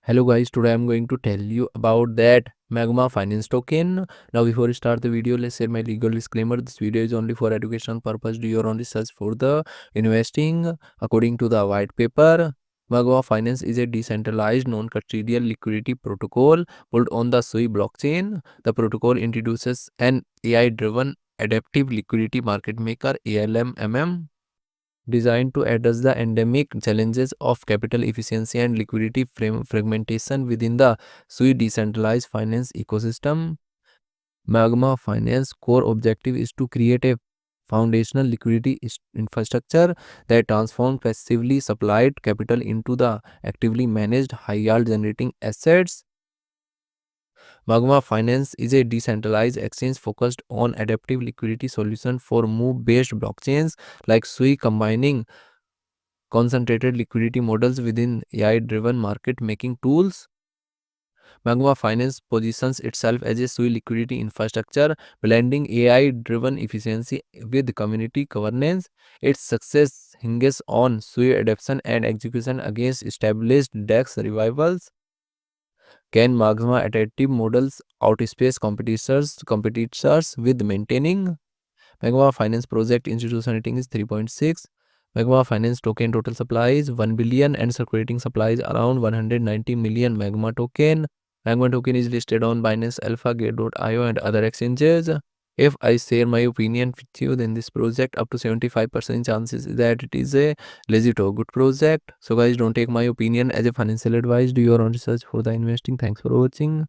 Hello guys, today I'm going to tell you about that Magma Finance token. Now before we start the video, let's share my legal disclaimer. This video is only for educational purpose. Do your own research for the investing. According to the white paper, Magma Finance is a decentralized non-custodial liquidity protocol built on the Sui blockchain. The protocol introduces an AI-driven adaptive liquidity market maker ALM designed to address the endemic challenges of capital efficiency and liquidity fragmentation within the Sui decentralized finance ecosystem. Magma Finance core objective is to create a foundational liquidity infrastructure that transforms passively supplied capital into the actively managed high yield generating assets. Magma Finance is a decentralized exchange focused on adaptive liquidity solution for move based blockchains like Sui, combining concentrated liquidity models within AI-driven market-making tools. Magma Finance positions itself as a Sui liquidity infrastructure, blending AI-driven efficiency with community governance. Its success hinges on Sui adoption and execution against established DEX revivals. Can Magma adaptive models outpace competitors with maintaining? Magma Finance project institution rating is 3.6. Magma Finance token total supply is 1 billion and circulating supply is around 190 million Magma token. Magma token is listed on Binance Alpha, Gate.io and other exchanges. If I share my opinion with you, then this project up to 75% chances that it is a legit or good project. So guys, don't take my opinion as a financial advice. Do your own research for the investing. Thanks for watching.